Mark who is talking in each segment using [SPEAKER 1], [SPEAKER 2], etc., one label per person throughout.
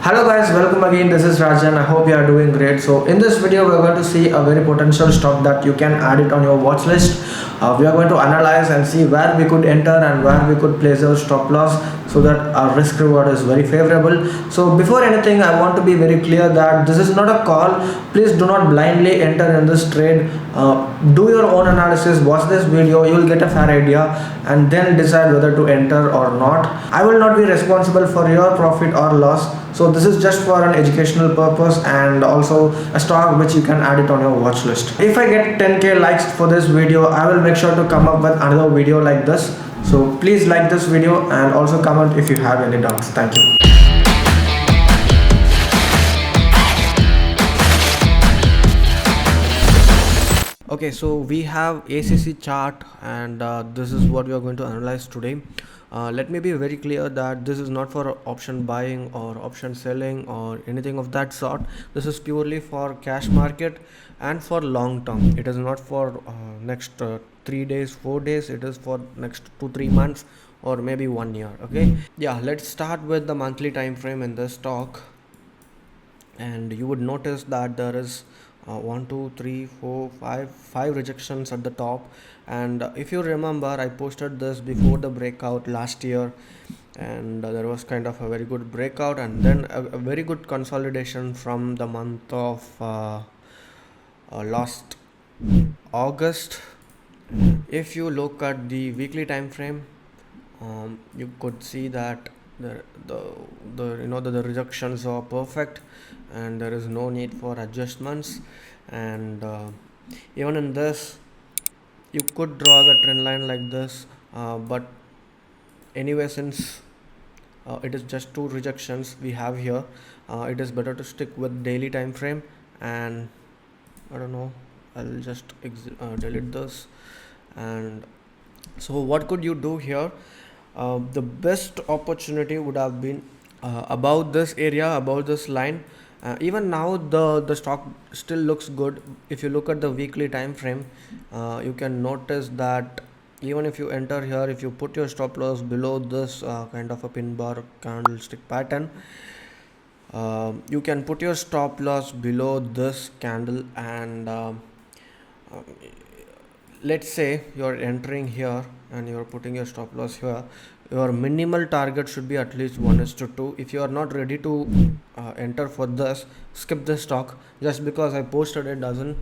[SPEAKER 1] Hello guys, welcome again. This is Rajan. I hope you are doing great. So in this video, we are going to see a very potential stock that you can add it on your watch list. We are going to analyze and see where we could enter and where we could place our stop loss so that our risk reward is very favorable. So before anything, I want to be very clear that this is not a call. Please do not blindly enter in this trade. Do your own analysis, watch this video, you will get a fair idea and then decide whether to enter or not. I will not be responsible for your profit or loss. So this is just for an educational purpose and also a stock which you can add it on your watch list. If I get 10k likes for this video, I will make sure to come up with another video like this. So please like this video and also comment if you have any doubts. Thank you. Okay, so we have ACC chart and this is what we are going to analyze today. Let me be very clear that this is not for option buying or option selling or anything of that sort. This is purely for cash market and for long term. It is not for next 3 days, 4 days. It is for next 2-3 months or maybe 1 year. Okay, yeah, let's start with the monthly time frame in this stock, and you would notice that there is 1 2 3 4 5 rejections at the top. And if you remember, I posted this before the breakout last year, and there was kind of a very good breakout and then a very good consolidation from the month of last August. If you look at the weekly time frame, you could see that the rejections are perfect and there is no need for adjustments. And even in this, you could draw the trend line like this, but anyway, since it is just 2 rejections we have here, it is better to stick with daily time frame. And I don't know, I'll just delete this. And so what could you do here? The best opportunity would have been about this area, about this line. Even now the stock still looks good. If you look at the weekly time frame, you can notice that even if you enter here, if you put your stop loss below this kind of a pin bar candlestick pattern, you can put your stop loss below this candle. And let's say you're entering here and you're putting your stop loss here, your minimal target should be at least 1:2. If you are not ready to enter for this, skip this stock. Just because I posted it doesn't,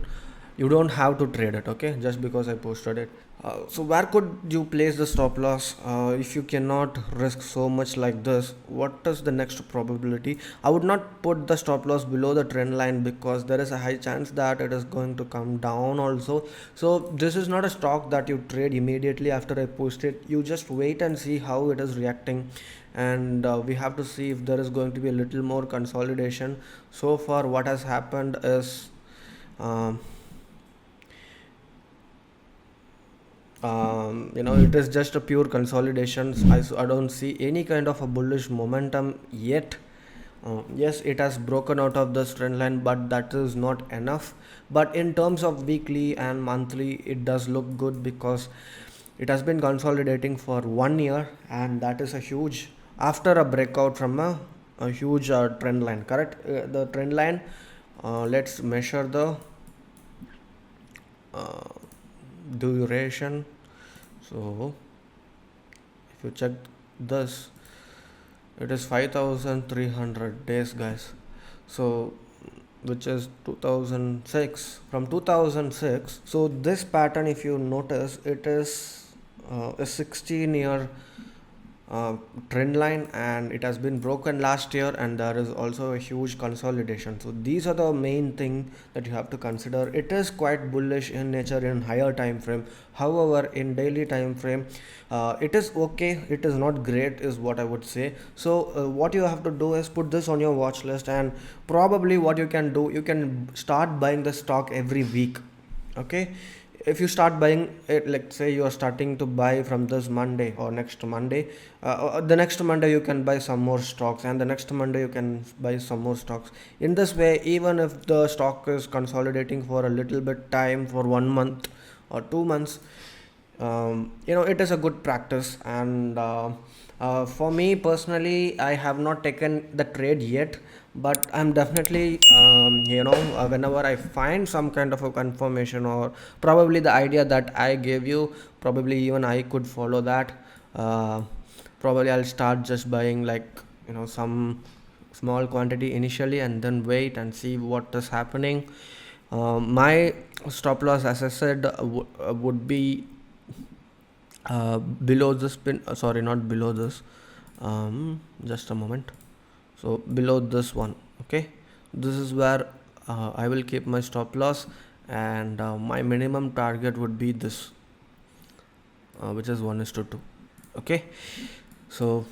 [SPEAKER 1] you don't have to trade it. Okay, just because I posted it. So where could you place the stop loss? If you cannot risk so much like this, what is the next probability? I would not put the stop loss below the trend line because there is a high chance that it is going to come down also. So this is not a stock that you trade immediately after I post it. You just wait and see how it is reacting, and we have to see if there is going to be a little more consolidation. So far what has happened is it is just a pure consolidation. I don't see any kind of a bullish momentum yet. Yes, it has broken out of this trend line, but that is not enough. But in terms of weekly and monthly, it does look good because it has been consolidating for 1 year, and that is a huge, after a breakout from a huge trend line. Correct, the trend line, let's measure the duration. So if you check this, it is 5300 days, guys. So which is 2006, from 2006. So this pattern, if you notice, it is a 16-year trend line, and it has been broken last year, and there is also a huge consolidation. So these are the main thing that you have to consider. It is quite bullish in nature in higher time frame. However, in daily time frame, it is okay, it is not great is what I would say. So what you have to do is put this on your watch list, and probably what you can do, you can start buying the stock every week. Okay, if you start buying it, like say you are starting to buy from this Monday or next Monday, the next Monday you can buy some more stocks, and the next Monday you can buy some more stocks. In this way, even if the stock is consolidating for a little bit time, for 1 month or 2 months, it is a good practice. And for me personally, I have not taken the trade yet, but I'm definitely, whenever I find some kind of a confirmation, or probably the idea that I gave you, probably even I could follow that. uh, Probably I'll start just buying, like, some small quantity initially, and then wait and see what is happening. My stop loss, as I said, would be below this pin. Sorry, not below this. Just a moment. So below this one. Okay, this is where I will keep my stop loss, and my minimum target would be this, which is 1:2. Okay, so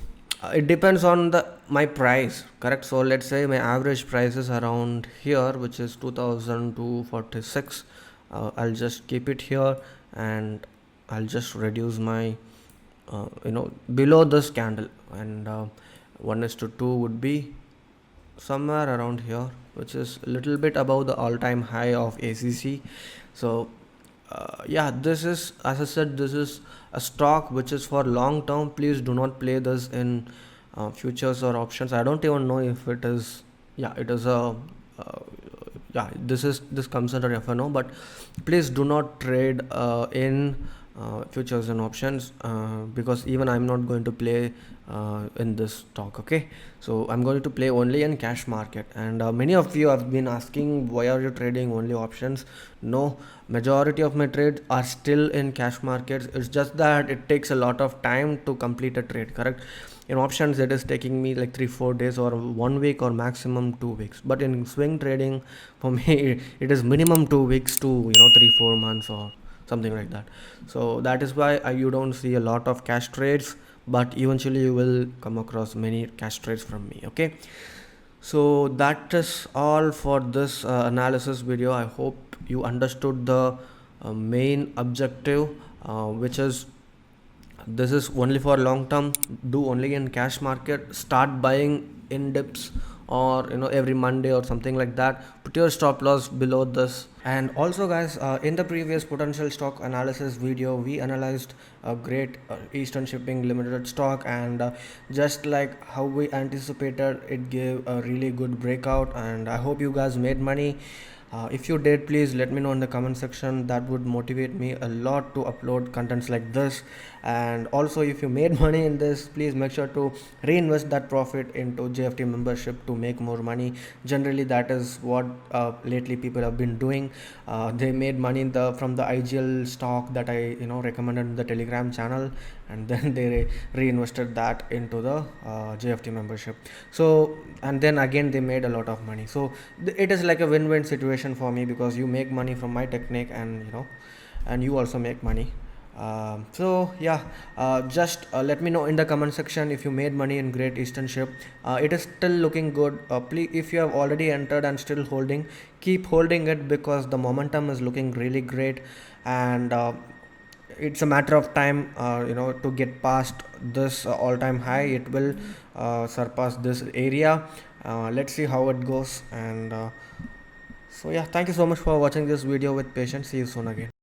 [SPEAKER 1] it depends on the my price, correct? So let's say my average price is around here, which is 2246. I'll just keep it here, and I'll just reduce my below this candle, and 1:2 would be somewhere around here, which is a little bit above the all-time high of ACC. So yeah, this is, as I said, this is a stock which is for long term. Please do not play this in futures or options. I don't even know if it is. Yeah, it is a. Yeah, this comes under FNO, but please do not trade in futures and options, because even I'm not going to play in this stock. Okay, so I'm going to play only in cash market. And many of you have been asking, why are you trading only options? No, majority of my trades are still in cash markets. It's just that it takes a lot of time to complete a trade, correct? In options, it is taking me like 3-4 days, or 1 week, or maximum 2 weeks. But in swing trading, for me, it is minimum 2 weeks to 3-4 months, or something like that. So that is why you don't see a lot of cash trades, but eventually you will come across many cash trades from me. Okay, so that is all for this analysis video. I hope you understood the main objective, which is, this is only for long term. Do only in cash market. Start buying in dips, or every Monday or something like that. Put your stop loss below this. And also guys, in the previous potential stock analysis video, we analyzed a great Eastern Shipping Limited stock, and just like how we anticipated, it gave a really good breakout, and I hope you guys made money. If you did, please let me know in the comment section. That would motivate me a lot to upload contents like this. And also, if you made money in this, please make sure to reinvest that profit into JFT membership to make more money. Generally, that is what lately people have been doing. They made money from the IGL stock that I recommended in the Telegram channel, and then they reinvested that into the JFT membership. So, and then again they made a lot of money. So it is like a win-win situation for me, because you make money from my technique, and and you also make money. So yeah, just let me know in the comment section if you made money in Great Eastern Ship. It is still looking good. Please, if you have already entered and still holding, keep holding it, because the momentum is looking really great. And it's a matter of time, to get past this all-time high. It will surpass this area. Let's see how it goes. And so yeah, thank you so much for watching this video with patience. See you soon again.